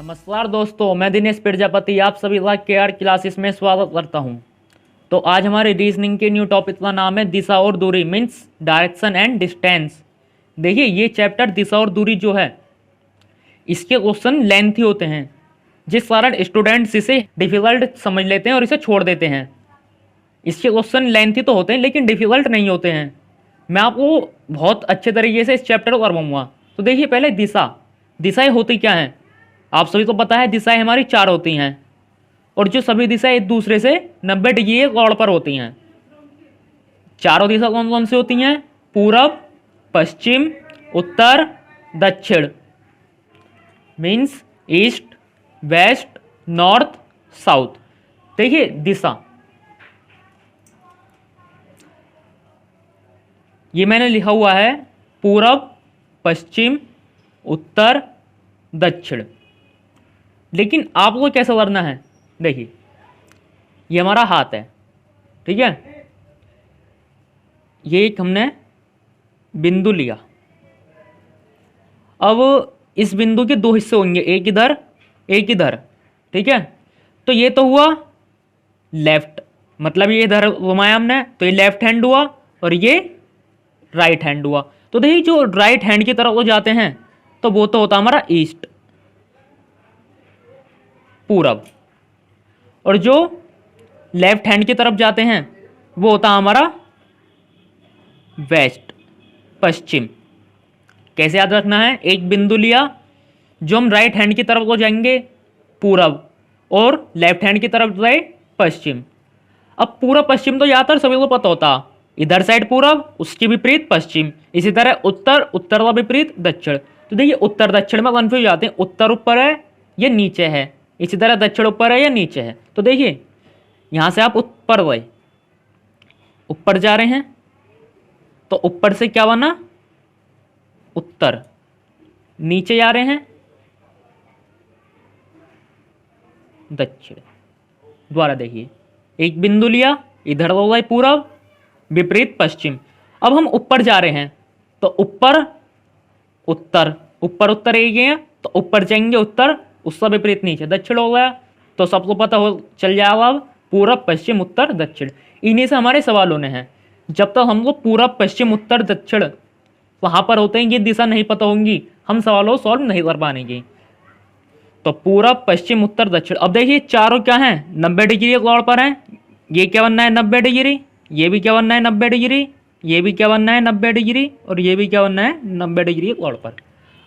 नमस्कार दोस्तों, मैं दिनेश प्रजापति आप सभी का केआर क्लासेस में स्वागत करता हूं। तो आज हमारे रीजनिंग के न्यू टॉपिक का नाम है दिशा और दूरी मीन्स डायरेक्शन एंड डिस्टेंस। देखिए ये चैप्टर दिशा और दूरी जो है इसके क्वेश्चन लेंथी होते हैं, जिस कारण स्टूडेंट्स इसे डिफिकल्ट समझ लेते हैं और इसे छोड़ देते हैं। इसके क्वेश्चन लेंथी तो होते हैं लेकिन डिफिकल्ट नहीं होते हैं। मैं आपको बहुत अच्छे तरीके से इस चैप्टर को करवाऊंगा। तो देखिए पहले दिशाएं होती क्या हैं। आप सभी को पता है दिशाएं हमारी चार होती हैं और जो सभी दिशाएं एक दूसरे से 90 डिग्री के कोण पर होती हैं। चारों दिशा कौन कौन सी होती हैं? पूरब, पश्चिम, उत्तर, दक्षिण means east, west, north, south. देखिए दिशा ये मैंने लिखा हुआ है पूरब, पश्चिम, उत्तर, दक्षिण। लेकिन आपको कैसे करना है? देखिए ये हमारा हाथ है, ठीक है। ये एक हमने बिंदु लिया। अब इस बिंदु के दो हिस्से होंगे, एक इधर एक इधर, ठीक है। तो ये तो हुआ लेफ्ट, मतलब ये इधर घुमाया हमने तो ये लेफ्ट हैंड हुआ और ये राइट हैंड हुआ। तो देखिए जो राइट हैंड की तरफ वो जाते हैं तो वो तो होता हमारा ईस्ट, पूरब, और जो लेफ्ट हैंड की तरफ जाते हैं वो होता हमारा वेस्ट, पश्चिम। कैसे याद रखना है? एक बिंदु लिया, जो हम राइट हैंड की तरफ को जाएंगे पूरब और लेफ्ट हैंड की तरफ गए पश्चिम। अब पूरब पश्चिम तो ज़्यादातर सभी को पता होता, इधर साइड पूरब उसके विपरीत पश्चिम, इसी तरह उत्तर, उत्तर का विपरीत दक्षिण। तो देखिए उत्तर दक्षिण में कंफ्यूज जाते हैं, उत्तर ऊपर है ये नीचे है, इसी तरह दक्षिण ऊपर है या नीचे है। तो देखिए यहां से आप ऊपर गए, ऊपर जा रहे हैं तो ऊपर से क्या बना? उत्तर। नीचे जा रहे हैं दक्षिण। द्वारा देखिए एक बिंदु लिया, इधर हो गए पूरब, विपरीत पश्चिम। अब हम ऊपर जा रहे हैं तो ऊपर उत्तर, ऊपर उत्तर एक है तो ऊपर जाएंगे उत्तर, उसका विपरीत नीचे दक्षिण हो गया। तो सबको पता हो चल जाएगा अब पूरब, पश्चिम, उत्तर, दक्षिण। इन्हीं से हमारे सवाल होने हैं। जब तक हमको पूरब, पश्चिम, उत्तर, दक्षिण वहां पर होते हैं ये दिशा नहीं पता होंगी, हम सवालों को सॉल्व नहीं कर पाएंगे। तो पूरब, पश्चिम, उत्तर, दक्षिण। अब देखिए चारों क्या हैं? 90 डिग्री के कोण पर हैं। ये क्या बनना है? 90 डिग्री। ये भी क्या बनना है? 90 डिग्री। ये भी क्या बनना है? 90 डिग्री। और ये भी क्या बनना है? 90 डिग्री के कोण पर।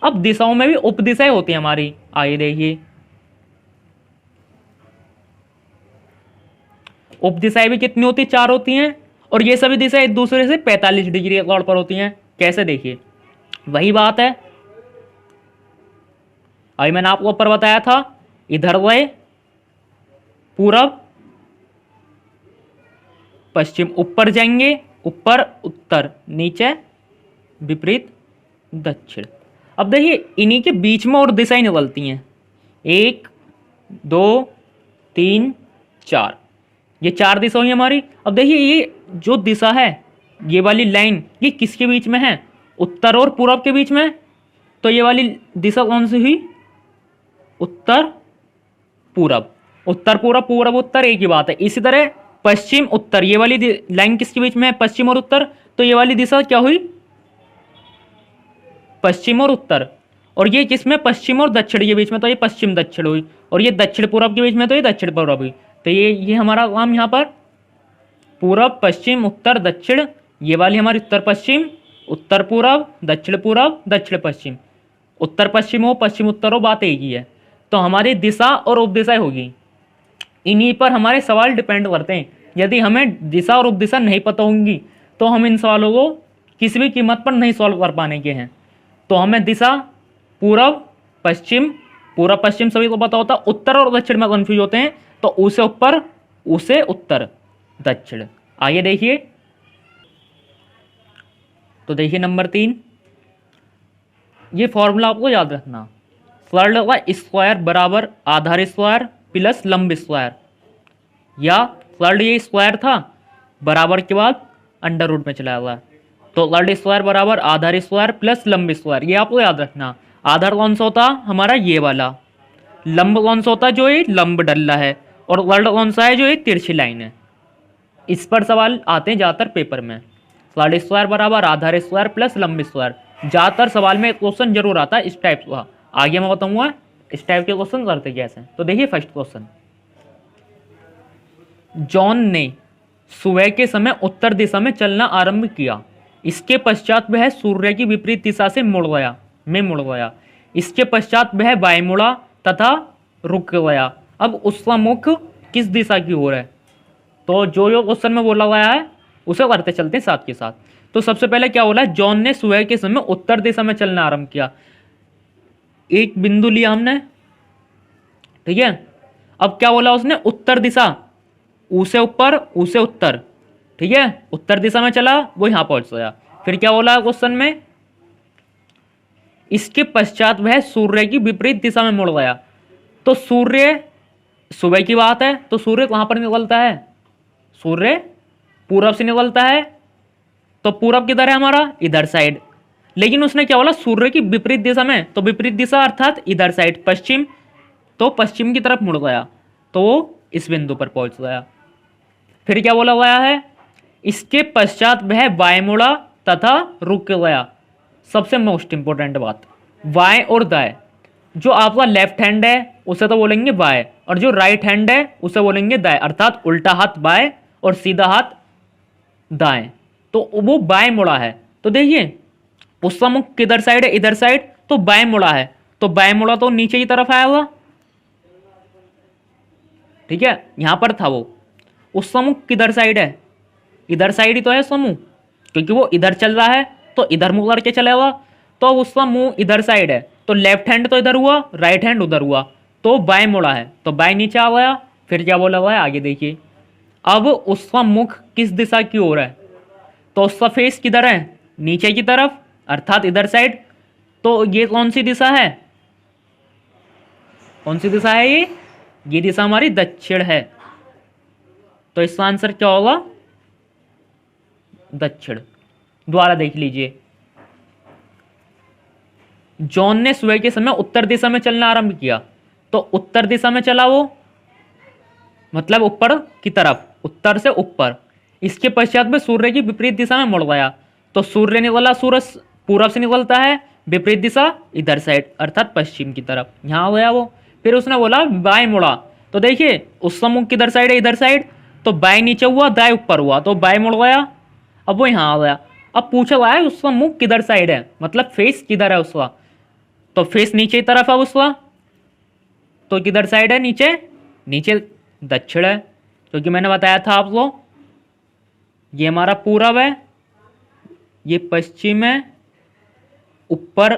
अब दिशाओं में भी उपदिशाएं होती हैं हमारी। आइए देखिए उपदिशाएं भी कितनी होती? चार होती हैं। और ये सभी दिशाएं एक दूसरे से 45 डिग्री के कोण पर होती हैं। कैसे? देखिए वही बात है, अभी मैंने आपको ऊपर बताया था, इधर गए पूरब, पश्चिम, ऊपर जाएंगे ऊपर, उत्तर, नीचे विपरीत दक्षिण। अब देखिए इन्हीं के बीच में और दिशाएं निकलती हैं, 1 2 3 4, ये चार दिशा हुई हमारी। अब देखिए ये जो दिशा है, ये वाली लाइन ये किसके बीच में है? उत्तर और पूरब के बीच में। तो ये वाली दिशा कौन सी हुई? उत्तर पूरब। उत्तर पूरब, पूरब उत्तर एक ही बात है। इसी तरह पश्चिम उत्तर, ये वाली लाइन किसके बीच में है? पश्चिम और उत्तर। तो ये वाली दिशा क्या हुई? पश्चिम और उत्तर। और ये किसमें? पश्चिम और दक्षिण के बीच में, तो ये पश्चिम दक्षिण हुई। और ये दक्षिण पूरब के बीच में तो ये दक्षिण पूरब हुई। तो ये हमारा काम यहाँ पर पूरब, पश्चिम, उत्तर, दक्षिण। ये वाली हमारी उत्तर पश्चिम, उत्तर पूरब, दक्षिण पूरब, दक्षिण पश्चिम। उत्तर पश्चिम हो, पश्चिम उत्तर हो, बात एक ही है। तो हमारी दिशा और उपदिशा होगी, इन्हीं पर हमारे सवाल डिपेंड करते हैं। यदि हमें दिशा और उपदिशा नहीं पता होंगी तो हम इन सवालों को किसी भी कीमत पर नहीं सॉल्व कर पाने के हैं। तो हमें दिशा पूरब, पश्चिम, पूरब पश्चिम सभी को पता होता, उत्तर और दक्षिण में कंफ्यूज होते हैं, तो उसे ऊपर, उसे उत्तर, दक्षिण। आइए देखिए, तो देखिए नंबर 3, ये फॉर्मूला आपको याद रखना, सरल का स्क्वायर बराबर आधार स्क्वायर प्लस लंब स्क्वायर, या सरल ये स्क्वायर था बराबर के बाद अंडर रूट में चला हुआ, तो लर्ड स्क्वायर बराबर आधार स्क्वायर प्लस लंब स्क्वायर, ये आपको याद रखना। आधार कौन सा होता? हमारा ये वाला, लंब कौन सा होता है, जो ये लंब डल्ला है, और वर्ड कौन सा है, जो ये तिरछी लाइन है। इस पर सवाल आते हैं ज़्यादातर पेपर में। साढ़े स्क्वायर बराबर आधार स्क्वायर प्लस लंब स्क्वायर, ज़्यादातर सवाल में क्वेश्चन जरूर आता है इस टाइप का। आगे मैं बताऊंगा इस टाइप के क्वेश्चन करते कैसे। तो देखिए फर्स्ट क्वेश्चन, जॉन ने सुबह के समय उत्तर दिशा में चलना आरंभ किया, इसके पश्चात वह सूर्य की विपरीत दिशा से मुड़ गया, इसके पश्चात वह बाएं मुड़ा तथा रुक गया। अब उसका मुख किस दिशा की ओर है। तो जो जो क्वेश्चन में बोला गया है उसे करते चलते हैं साथ के साथ। तो सबसे पहले क्या बोला है, जॉन ने सुबह के समय उत्तर दिशा में चलना आरंभ किया। एक बिंदु लिया हमने, ठीक है। अब क्या बोला उसने, उत्तर दिशा, उसे ऊपर उसे उत्तर, ठीक है। उत्तर दिशा में चला, वो यहां पहुंच गया। फिर क्या बोला क्वेश्चन में, इसके पश्चात वह सूर्य की विपरीत दिशा में मुड़ गया। तो सूर्य, सुबह की बात है, तो सूर्य कहां पर निकलता है, सूर्य पूरब से निकलता है। तो पूरब किधर है हमारा, इधर साइड। लेकिन उसने क्या बोला, सूर्य की विपरीत दिशा में, तो विपरीत दिशा अर्थात इधर साइड, पश्चिम। तो पश्चिम की तरफ मुड़ गया, तो वो इस बिंदु पर पहुंच गया। फिर क्या बोला गया है, इसके पश्चात वह बाएं मुड़ा तथा रुक गया। सबसे मोस्ट इंपॉर्टेंट बात, बाएं और दाएं। जो आपका लेफ्ट हैंड है उसे तो बोलेंगे बाएं, और जो राइट हैंड है उसे बोलेंगे दाएं, अर्थात उल्टा हाथ बाएं और सीधा हाथ दाएं। तो वो बाएं मुड़ा है। तो देखिए उसका मुख किधर साइड है, इधर साइड, तो बाएं मुड़ा है। तो बाएं मुड़ा तो नीचे की तरफ आया हुआ, ठीक है, यहां पर था वो। उसका मुख किधर साइड है, इधर साइड ही तो है उसका मुंह, क्योंकि वो इधर चल रहा है तो इधर मुंह करके चलेगा। तो उसका मुंह इधर साइड है, तो लेफ्ट हैंड तो इधर हुआ, राइट हैंड उधर हुआ, तो बाएं मुड़ा है, तो बाएं नीचे आ गया। फिर क्या बोला हुआ है आगे देखिए, अब उसका मुख किस दिशा की ओर है। तो उसका फेस किधर है, नीचे की तरफ, अर्थात इधर साइड। तो ये कौन सी दिशा है, कौन सी दिशा है ये दिशा हमारी दक्षिण है। तो इसका आंसर क्या होगा, दक्षिण। द्वारा देख लीजिए, जॉन ने सुबह के समय उत्तर दिशा में चलना आरंभ किया। तो उत्तर दिशा में चला वो, मतलब ऊपर की तरफ, उत्तर से ऊपर। इसके पश्चात में सूर्य की विपरीत दिशा में मुड़ गया। तो सूर्य निकला, सूरज पूरब से निकलता है, विपरीत दिशा इधर साइड, अर्थात पश्चिम की तरफ, यहां गया वो। फिर उसने बोला बाएं मुड़ा। तो देखिए उसका मुख किधर साइड है, इधर साइड, तो बाएं नीचे हुआ, दाएं ऊपर हुआ, तो बाएं मुड़ गया। अब वो यहां आ गया। अब पूछा गया है उसका मुख किधर साइड है, मतलब फेस किधर है उसका। तो फेस नीचे की तरफ है उसका, तो किधर साइड है, नीचे, नीचे दक्षिण है, क्योंकि मैंने बताया था आपको ये हमारा पूरब है, ये पश्चिम है, ऊपर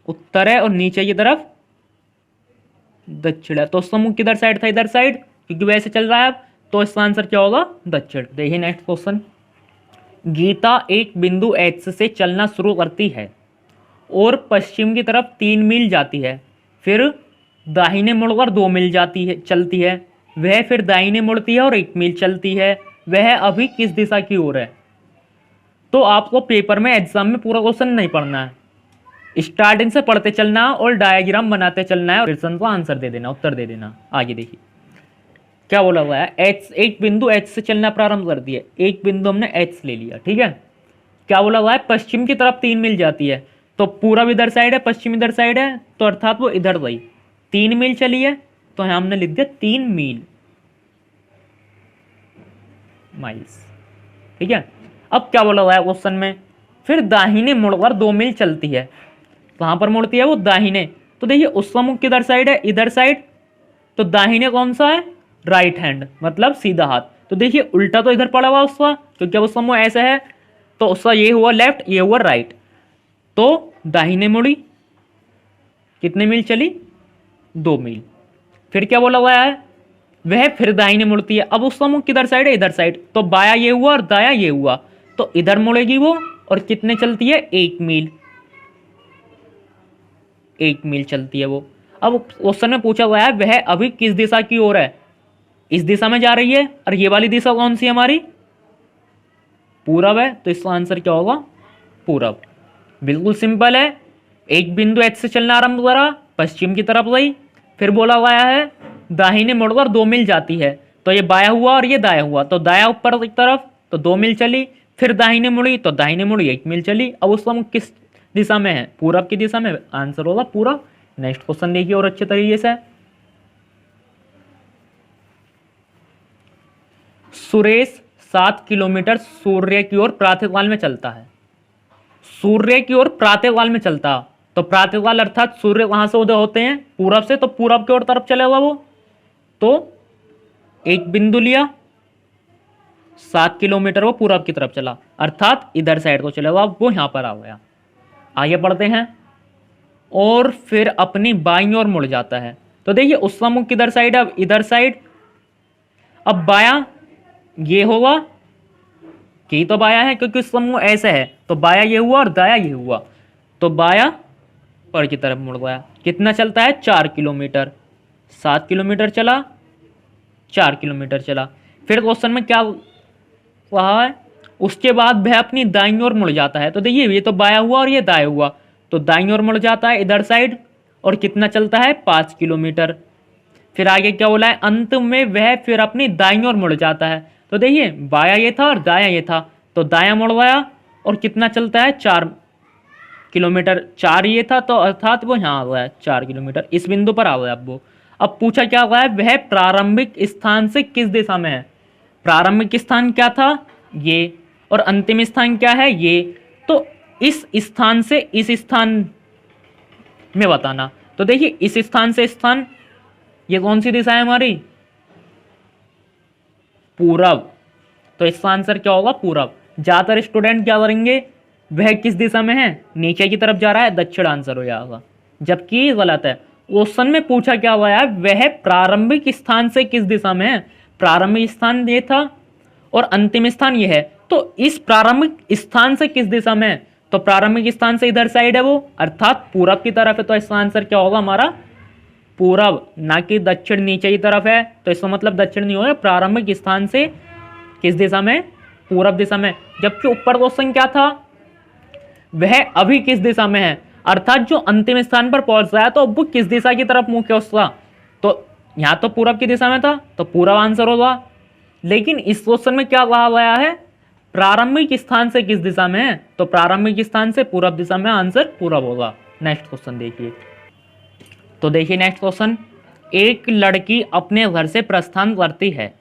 उत्तर है, और नीचे की तरफ दक्षिण है। तो उसका मुख किधर साइड था, इधर साइड, क्योंकि वैसे चल रहा है अब। तो इसका आंसर क्या होगा, दक्षिण। देखिए नेक्स्ट क्वेश्चन, गीता एक बिंदु एच से चलना शुरू करती है और पश्चिम की तरफ 3 मील जाती है, फिर दाहिने मुड़कर 2 मील चलती है। वह फिर दाहिने मुड़ती है और 1 मील चलती है। वह अभी किस दिशा की ओर है। तो आपको पेपर में, एग्जाम में पूरा क्वेश्चन नहीं पढ़ना है, स्टार्टिंग से पढ़ते चलना और डायग्राम बनाते चलना है, और क्वेश्चन को आंसर दे देना, उत्तर दे देना। आगे देखिए क्या बोला हुआ है, एच, एक बिंदु एच से चलना प्रारंभ कर दिया। एक बिंदु हमने एच ले लिया, ठीक है। क्या बोला हुआ है, पश्चिम की तरफ 3 मील जाती है। तो पूरब इधर साइड है, पश्चिम इधर साइड है, तो अर्थात वो इधर गई, 3 मील चली है। तो यहां हमने लिख दिया 3 मील, माइल्स, ठीक है। अब क्या बोला हुआ है क्वेश्चन में, फिर दाहिने मुड़कर 2 मील चलती है। कहां पर मुड़ती है वो, दाहिने। तो देखिए उसका मुख किधर साइड है, इधर साइड, तो दाहिने कौन सा है, राइट हैंड, मतलब सीधा हाथ। तो देखिए उल्टा तो इधर पड़ा हुआ उसका, क्योंकि अब उसका मुंह ऐसा है, तो उसका ये हुआ लेफ्ट, ये हुआ राइट। तो दाहिने मुड़ी, कितने मील चली, 2 मील। फिर क्या बोला हुआ है, वह फिर दाहिने मुड़ती है। अब उसका मुंह किधर साइड है, इधर साइड, तो बाया ये हुआ और दाया ये हुआ, तो इधर मुड़ेगी वो, और कितने चलती है, 1 मील, 1 मील चलती है वो। अब क्वेश्चन में पूछा हुआ है वह अभी किस दिशा की ओर है, इस दिशा में जा रही है, और ये वाली दिशा कौन सी है हमारी, पूरब है। तो इसका आंसर क्या होगा, पूरब। बिल्कुल सिंपल है, एक बिंदु एच से चलना आरंभ करा, पश्चिम की तरफ गई, फिर बोला गया है दाहिने मुड़कर 2 मील जाती है, तो ये बाया हुआ और ये दाया हुआ, तो दाया ऊपर की तरफ तो 2 मील चली, फिर दाहिने मुड़ी तो दाहिने मुड़ी 1 मील चली। अब उसका मुख किस दिशा में है? पूरब की दिशा में, आंसर होगा पूरब। नेक्स्ट क्वेश्चन देखिए और अच्छे तरीके से। सुरेश 7 किलोमीटर सूर्य की ओर प्रातःकाल में चलता है। सूर्य की ओर प्रातःकाल में चलता, तो प्रातःकाल अर्थात सूर्य कहां से उदय होते हैं? पूरब से, तो पूरब की ओर तरफ चलेगा वो। तो एक बिंदु लिया, 7 किलोमीटर वो पूरब की तरफ चला, अर्थात इधर साइड को चलेगा, वो यहां पर आ गया। आगे बढ़ते हैं। और फिर अपनी बाईं ओर मुड़ जाता है, तो देखिए उसका मुख किधर साइड है? अब इधर साइड। अब बाया ये होगा कि तो बाया है क्योंकि उसका मुंह ऐसे है, तो बाया ये हुआ और दाया ये हुआ, तो बाया पर की तरफ मुड़ गया। कितना चलता है? 4 किलोमीटर। 7 किलोमीटर चला, 4 किलोमीटर चला। फिर क्वेश्चन में क्या कहा है? उसके बाद वह अपनी दाईं ओर मुड़ जाता है, तो देखिए ये तो बाया हुआ और ये दाया हुआ, तो दाईं ओर मुड़ जाता है इधर साइड, और कितना चलता है? 5 किलोमीटर। फिर आगे क्या बोला है? अंत में वह फिर अपनी दाईं ओर मुड़ जाता है, तो देखिए बाया ये था और दाया ये था, तो दाया मुड़ गया और कितना चलता है? 4 किलोमीटर। 4 ये था, तो अर्थात वो यहाँ आ गया 4 किलोमीटर, इस बिंदु पर आ गया। अब वो अब पूछा क्या गया है? वह प्रारंभिक स्थान से किस दिशा में है? प्रारंभिक स्थान क्या था? ये। और अंतिम स्थान क्या है? ये। तो इस स्थान से इस स्थान में बताना, तो देखिए इस स्थान से स्थान, ये कौन सी दिशा है हमारी? पूरब, तो इसका आंसर क्या होगा? पूरब। ज्यादातर स्टूडेंट क्या करेंगे? वह किस दिशा में है? नीचे की तरफ जा रहा है, दक्षिण आंसर हो जाएगा, जबकि गलत है। क्वेश्चन में पूछा क्या हुआ है? वह प्रारंभिक स्थान से किस दिशा में है? प्रारंभिक स्थान ये था और अंतिम स्थान ये है, तो इस प्रारंभिक स्थान से किस दिशा में है? तो प्रारंभिक स्थान से इधर साइड है वो, अर्थात पूरब की तरफ है, तो इसका आंसर क्या होगा हमारा? पूरब, ना कि दक्षिण। नीचे की तरफ है तो इसका मतलब दक्षिण नहीं होगा। प्रारंभिक स्थान से किस दिशा में? पूरब दिशा में। जबकि ऊपर क्वेश्चन क्या था? वह अभी किस दिशा में है, अर्थात जो अंतिम स्थान पर पहुंच रहा है, तो अब वो किस दिशा की तरफ मुंह है उसका? तो यहां तो पूरब की दिशा में था, तो पूरब आंसर होगा। लेकिन इस क्वेश्चन में क्या कहा गया है? प्रारंभिक स्थान से किस दिशा में है, तो प्रारंभिक स्थान से पूरब दिशा में, आंसर पूरब होगा। नेक्स्ट क्वेश्चन देखिए। तो देखिए नेक्स्ट क्वेश्चन। एक लड़की अपने घर से प्रस्थान करती है,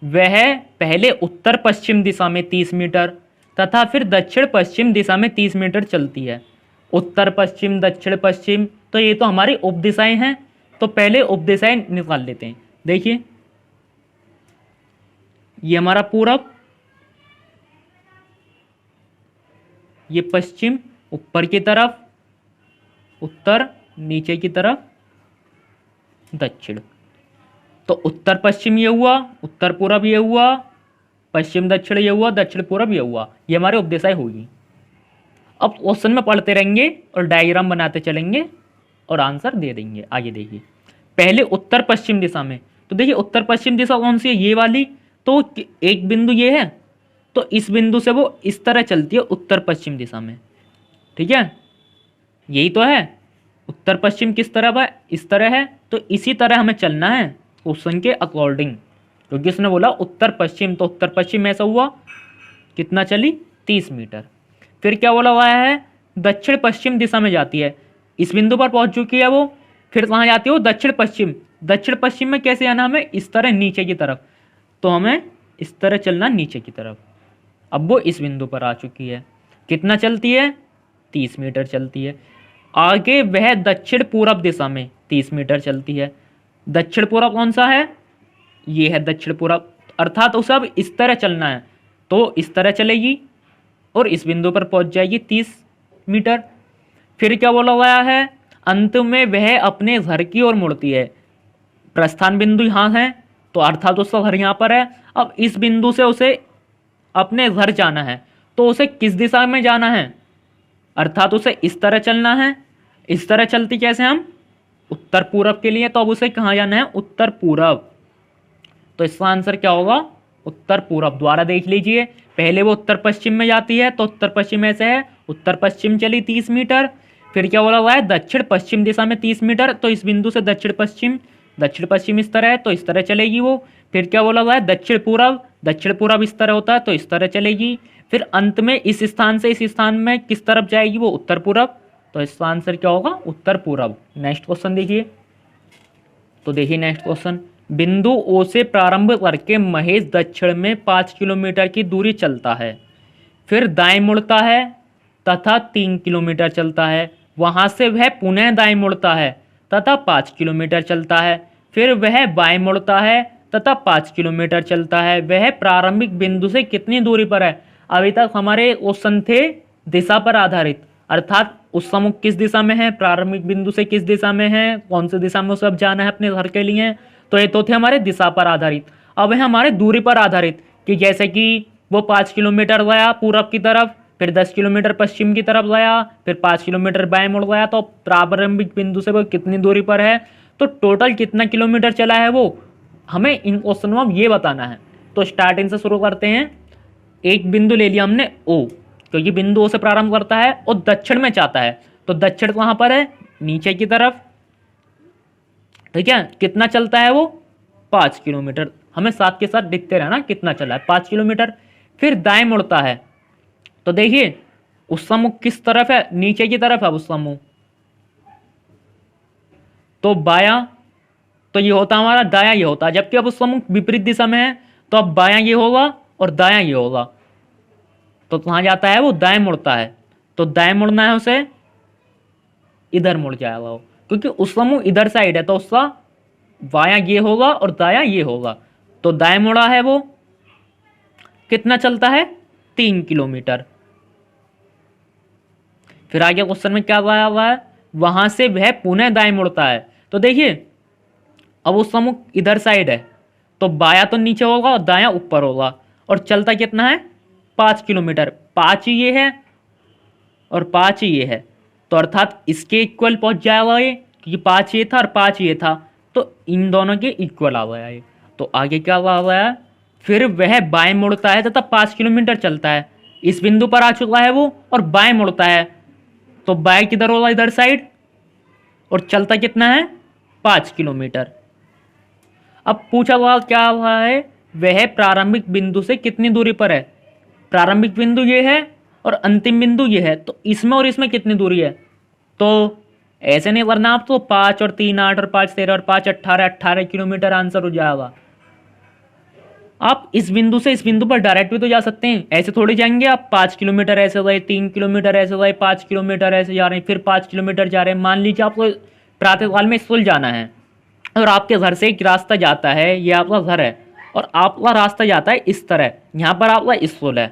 वह पहले उत्तर पश्चिम दिशा में 30 मीटर तथा फिर दक्षिण पश्चिम दिशा में 30 मीटर चलती है। उत्तर पश्चिम, दक्षिण पश्चिम, तो ये तो हमारी उपदिशाएं हैं, तो पहले उपदिशाएं निकाल लेते हैं। देखिए ये हमारा पूरब, ये पश्चिम, ऊपर की तरफ उत्तर, नीचे की तरफ दक्षिण, तो उत्तर पश्चिम ये हुआ, उत्तर पूरब ये हुआ, पश्चिम दक्षिण ये हुआ, दक्षिण पूरब ये हुआ। ये हमारे उपदिशाएं होगी। अब क्वेश्चन में पढ़ते रहेंगे और डायग्राम बनाते चलेंगे और आंसर दे देंगे। आगे देखिए। पहले उत्तर पश्चिम दिशा में, तो देखिए उत्तर पश्चिम दिशा कौन सी है? ये वाली। तो एक बिंदु ये है, तो इस बिंदु से वो इस तरह चलती है उत्तर पश्चिम दिशा में, ठीक है? यही तो है। उत्तर पश्चिम किस तरफ है? इस तरह है, तो इसी तरह हमें चलना है क्वेश्चन के अकॉर्डिंग, क्योंकि उसने बोला उत्तर पश्चिम, तो उत्तर पश्चिम ऐसा हुआ, कितना चली? 30 मीटर। फिर क्या बोला हुआ है? दक्षिण पश्चिम दिशा में जाती है, इस बिंदु पर पहुंच चुकी है वो। फिर कहाँ जाती है वो? दक्षिण पश्चिम। दक्षिण पश्चिम में कैसे आना हमें? इस तरह नीचे की तरफ, तो हमें इस तरह चलना नीचे की तरफ। अब वो इस बिंदु पर आ चुकी है। कितना चलती है? 30 मीटर चलती है। आगे वह दक्षिण पूरब दिशा में 30 मीटर चलती है। दक्षिण पूरब कौन सा है? ये है दक्षिण पूरब, अर्थात उसे अब इस तरह चलना है, तो इस तरह चलेगी और इस बिंदु पर पहुंच जाएगी 30 मीटर। फिर क्या बोला गया है? अंत में वह अपने घर की ओर मुड़ती है। प्रस्थान बिंदु यहाँ है, तो अर्थात उसका घर यहाँ पर है। अब इस बिंदु से उसे अपने घर जाना है, तो उसे किस दिशा में जाना है? अर्थात उसे इस तरह चलना है। इस तरह चलती कैसे हम? उत्तर पूरब के लिए, तो अब उसे कहाँ जाना है? उत्तर पूरब। तो इसका आंसर क्या होगा? उत्तर पूरब। द्वारा देख लीजिए, पहले वो उत्तर पश्चिम में जाती है, तो उत्तर पश्चिम ऐसे है, उत्तर पश्चिम चली 30 मीटर, फिर क्या बोला हुआ है, दक्षिण पश्चिम दिशा में 30 मीटर, तो इस बिंदु से दक्षिण पश्चिम इस तरह है तो इस तरह चलेगी वो। फिर क्या बोला हुआ है, दक्षिण पूरब इस तरह होता है तो इस तरह चलेगी। फिर अंत में इस स्थान से इस स्थान में किस तरफ जाएगी, वो उत्तर पूरब, तो इसका आंसर क्या होगा, उत्तर पूरब। नेक्स्ट क्वेश्चन देखिए। तो देखिए नेक्स्ट क्वेश्चन, बिंदु ओ से प्रारंभ करके महेश दक्षिण में 5 किलोमीटर की दूरी चलता है, फिर दाएं मुड़ता है तथा 3 किलोमीटर चलता है। वहां से वह पुनः दाएं मुड़ता है तथा 5 किलोमीटर चलता है, फिर वह बाएं मुड़ता है तथा 5 किलोमीटर चलता है। वह प्रारंभिक बिंदु से कितनी दूरी पर है। अभी तक हमारे क्वेश्चन थे दिशा पर आधारित, अर्थात उस समूह किस दिशा में है, प्रारंभिक बिंदु से किस दिशा में है, कौन सी दिशा में सब जाना है अपने घर के लिए। तो ये तो थे हमारे दिशा पर आधारित। अब है हमारे दूरी पर आधारित, कि जैसे कि वो 5 किलोमीटर गया पूरब की तरफ, फिर 10 किलोमीटर पश्चिम की तरफ गया, फिर 5 किलोमीटर बाएं मुड़ गया, तो प्रारंभिक बिंदु से वो कितनी दूरी पर है, तो टोटल कितना किलोमीटर चला है वो हमें इन क्वेश्चन में ये बताना है। तो स्टार्टिंग से शुरू करते हैं। एक बिंदु ले लिया हमने ओ, क्योंकि बिंदु ओ से प्रारंभ करता है और दक्षिण में चाहता है, तो दक्षिण कहां पर है, नीचे की तरफ, ठीक है। कितना चलता है वो, 5 किलोमीटर। हमें साथ के साथ दिखते रहना कितना चला है, 5 किलोमीटर। फिर दाएं मुड़ता है, तो देखिए उस समूह किस तरफ है, नीचे की तरफ है उस समूह, तो बायां, तो ये होता हमारा दायां ये होता, जबकि अब उस समूह विपरीत दिशा में है, तो अब बायां ये होगा और दायां ये होगा, तो कहां जाता है वो, दाएं मुड़ता है, तो दाएं मुड़ना है उसे, इधर मुड़ जाएगा वो, क्योंकि उस समूह इधर साइड है, तो उसका बायां ये होगा और दायां ये होगा, तो दाएं मुड़ा है वो, कितना चलता है, 3 किलोमीटर। फिर आगे क्वेश्चन में क्या बताया हुआ है, वहां से वह पुनः दाएं मुड़ता है, तो देखिए अब उस समूह इधर साइड है, तो बायां तो नीचे होगा और दायां ऊपर होगा, और चलता कितना है, 5 किलोमीटर। 5 ही ये है और 5 ही ये है, तो अर्थात इसके इक्वल पहुंच जाएगा ये, क्योंकि 5 ये था और 5 ये था, तो इन दोनों के इक्वल आ गया ये। तो आगे क्या हुआ है, फिर वह बाएं मुड़ता है तथा 5 किलोमीटर चलता है। इस बिंदु पर आ चुका है वो और बाएं मुड़ता है, तो बाएं किधर होगा, इधर साइड, और चलता कितना है, 5 किलोमीटर। अब पूछा हुआ क्या हुआ है, वह प्रारंभिक बिंदु से कितनी दूरी पर है। प्रारंभिक बिंदु ये है और अंतिम बिंदु ये है, तो इसमें और इसमें कितनी दूरी है, तो ऐसे नहीं करना आप, तो 5 और 3 8 और 5 13 और 5 18 18 किलोमीटर आंसर हो जाएगा। आप इस बिंदु से इस बिंदु पर डायरेक्ट भी तो जा सकते हैं, ऐसे थोड़ी जाएंगे आप, 5 किलोमीटर ऐसे गए, 3 किलोमीटर ऐसे गए, 5 किलोमीटर ऐसे जा रहे हैं, फिर 5 किलोमीटर जा रहे हैं। मान लीजिए आपको प्रातःकाल में स्कूल जाना है और आपके घर से एक रास्ता जाता है, ये आपका घर है और आपका रास्ता जाता है इस तरह, यहाँ पर आपका स्कूल है,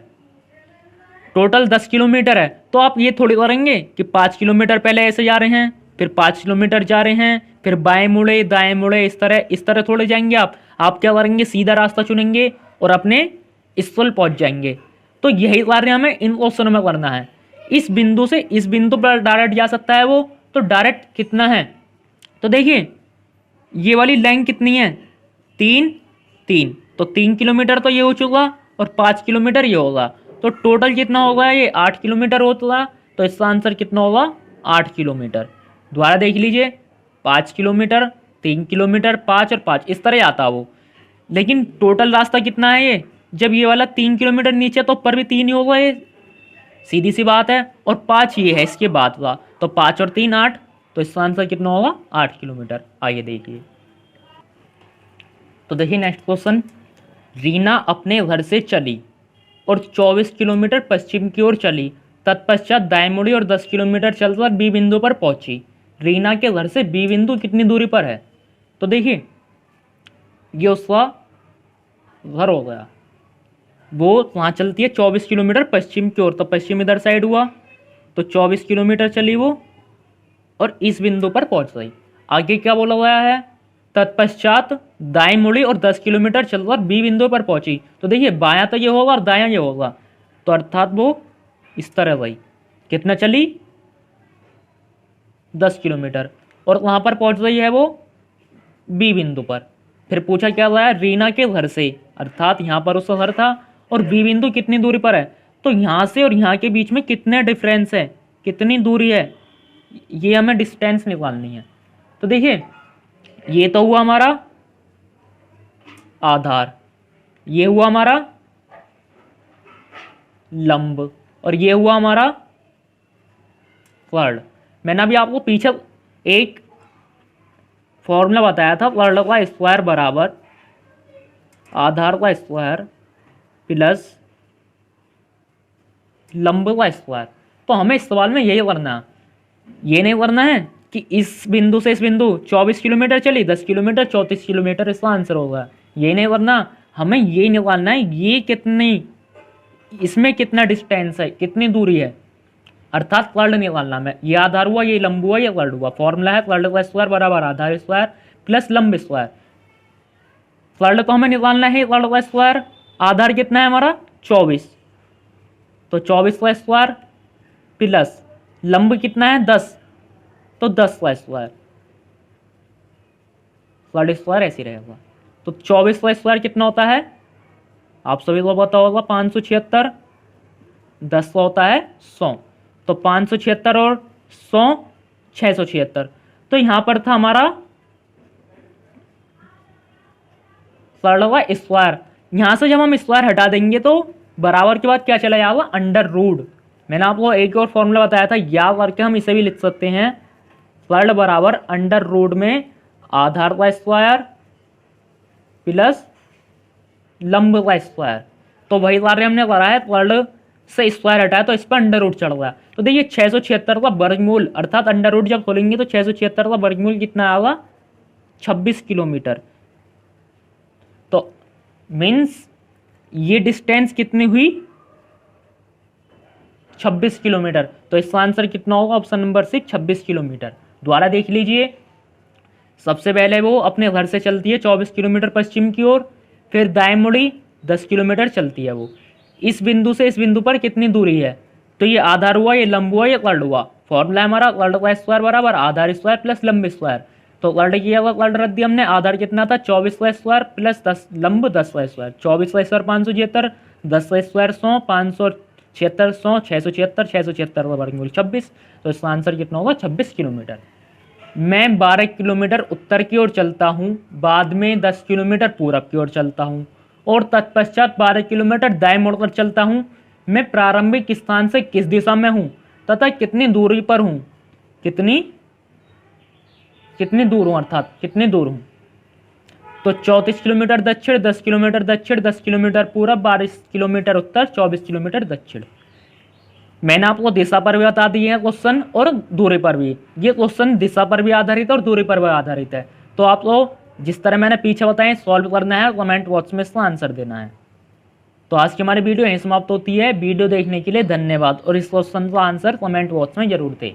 टोटल 10 किलोमीटर है, तो आप ये थोड़ी करेंगे कि 5 किलोमीटर पहले ऐसे जा रहे हैं, फिर 5 किलोमीटर जा रहे हैं, फिर बाएं मुड़े दाएं मुड़े, इस तरह थोड़े जाएंगे आप क्या करेंगे, सीधा रास्ता चुनेंगे और अपने स्कूल पहुंच जाएंगे। तो यही कार्य हमें इन क्वेश्चनों में करना है। इस बिंदु से इस बिंदु पर डायरेक्ट जा सकता है वो, तो डायरेक्ट कितना है, तो देखिए ये वाली लाइन कितनी है, 3 3, तो 3 किलोमीटर तो ये हो चुका और 5 किलोमीटर ये होगा, तो टोटल कितना होगा, ये 8 किलोमीटर होता, तो इसका आंसर कितना होगा, 8 किलोमीटर। दोबारा देख लीजिए, 5 किलोमीटर 3 किलोमीटर 5 और 5 इस तरह आता वो, लेकिन टोटल रास्ता कितना है ये, जब ये वाला 3 किलोमीटर नीचे तो ऊपर भी 3 ही होगा, ये सीधी सी बात है, और 5 ये है इसके बाद का, तो 5 और 3 8, तो इसका आंसर कितना होगा, 8 किलोमीटर। आइए देखिए, तो देखिए नेक्स्ट क्वेश्चन, रीना अपने घर से चली और 24 किलोमीटर पश्चिम की ओर चली, तत्पश्चात दाएं मुड़ी और 10 किलोमीटर चलकर बी बिंदु पर पहुंची। रीना के घर से बी बिंदु कितनी दूरी पर है, तो देखिए ये उसका घर हो गया, वो वहाँ चलती है 24 किलोमीटर पश्चिम की ओर, तो पश्चिम इधर साइड हुआ, तो 24 किलोमीटर चली वो और इस बिंदु पर पहुंच गई। आगे क्या बोला गया है, तत्पश्चात दाएं मुड़ी और 10 किलोमीटर चलकर बी बिंदु पर पहुंची, तो देखिए बायां तो ये होगा और दायां ये होगा, तो अर्थात वो इस तरह गई, कितना चली, 10 किलोमीटर, और वहां पर पहुंच गई है वो बी बिंदु पर। फिर पूछा क्या गया, रीना के घर से, अर्थात यहाँ पर उसका घर था और बी बिंदु कितनी दूरी पर है, तो यहाँ से और यहाँ के बीच में कितने डिफरेंस है, कितनी दूरी है, ये हमें डिस्टेंस निकालनी है। तो देखिए ये तो हुआ हमारा आधार, ये हुआ हमारा लंब, और ये हुआ हमारा वर्ड। मैंने अभी आपको पीछे एक फॉर्मूला बताया था, वर्ड का स्क्वायर बराबर आधार का स्क्वायर प्लस लंब का स्क्वायर। तो हमें इस सवाल में यही करना है, ये नहीं करना है कि इस बिंदु से इस बिंदु 24 किलोमीटर चली, 10 किलोमीटर, 34 किलोमीटर इसका आंसर होगा, ये नहीं करना। हमें ये निकालना है ये कितनी, इसमें कितना डिस्टेंस है, कितनी दूरी है, अर्थात वर्ड निकालना में। ये आधार हुआ, ये लंब हुआ, ये वर्ड हुआ। फॉर्मूला है वर्ड का स्क्वायर बराबर आधार स्क्वायर प्लस लंब स्क्वायर। वर्ड तो हमें निकालना है वर्ड का स्क्वायर, आधार कितना है हमारा 24, तो 24 का स्क्वायर प्लस लंब कितना है 10, तो 10 का स्क्वायर, वर्ड स्क्वायर ऐसे रहेगा। तो 24 का स्क्वायर कितना होता है, आप सभी को पता होगा 576, 10 का होता है 100, तो 576 और 100 676। तो यहां पर था हमारा स्क्वायर, यहां से जब हम स्क्वायर हटा देंगे तो बराबर के बाद क्या चला जाएगा अंडर रूट। मैंने आपको एक और फॉर्मूला बताया था, या करके हम इसे भी लिख सकते हैं, वर्ड बराबर अंडर रूट में आधार का स्क्वायर प्लस लंब का स्क्वायर। तो वही कार्य हमने करा है, वर्ड से स्क्वायर हटाया तो इस पर अंडर रूट चढ़ गया। तो देखिए 676 का वर्गमूल, अर्थात अंडर रूट जब खोलेंगे तो 676 का वर्गमूल कितना आएगा 26 किलोमीटर। तो मीन्स ये डिस्टेंस कितनी हुई 26 किलोमीटर। तो इसका आंसर कितना होगा ऑप्शन नंबर 6 26 किलोमीटर। दोबारा देख लीजिए, सबसे पहले वो अपने घर से चलती है 24 किलोमीटर पश्चिम की ओर, फिर दाएं मुड़ी 10 किलोमीटर चलती है वो। इस बिंदु से इस बिंदु पर कितनी दूरी है, तो ये आधार हुआ, ये लंब हुआ, ये वर्ड हुआ। फॉर्मूला हमारा वर्ड का स्क्वायर बराबर आधार स्क्वायर प्लस लंब स्क्वायर। तो वर्ड किया हुआ वर्ड रख दिया हमने, आधार कितना था 24 का स्क्वायर प्लस 10 लंब 10 का स्क्वायर। 24 का स्क्वायर 576, 10 का स्क्वायर 100, 576 100 676, 676 का वर्गमूल 26। तो इसका आंसर कितना होगा 26 किलोमीटर। मैं 12 किलोमीटर उत्तर की ओर चलता हूँ, बाद में 10 किलोमीटर पूरब की ओर चलता हूँ और तत्पश्चात 12 किलोमीटर दाएं मुड़कर चलता हूँ। मैं प्रारंभिक स्थान से किस दिशा में हूँ तथा कितनी दूरी पर हूँ, कितनी दूर हूँ, अर्थात कितनी दूर हूँ। तो 34 किलोमीटर दक्षिण, 10 किलोमीटर दक्षिण, 10 किलोमीटर पूरब, 12 किलोमीटर उत्तर, 24 किलोमीटर दक्षिण। मैंने आपको दिशा पर भी बता दिए हैं क्वेश्चन और दूरी पर भी। ये क्वेश्चन दिशा पर भी आधारित है और दूरी पर भी आधारित है। तो आपको जिस तरह मैंने पीछे बताया सॉल्व करना है, कमेंट बॉक्स में इसका आंसर देना है। तो आज की हमारी वीडियो यहीं समाप्त होती है। वीडियो देखने के लिए धन्यवाद और इस क्वेश्चन का आंसर कमेंट बॉक्स में जरूर दें।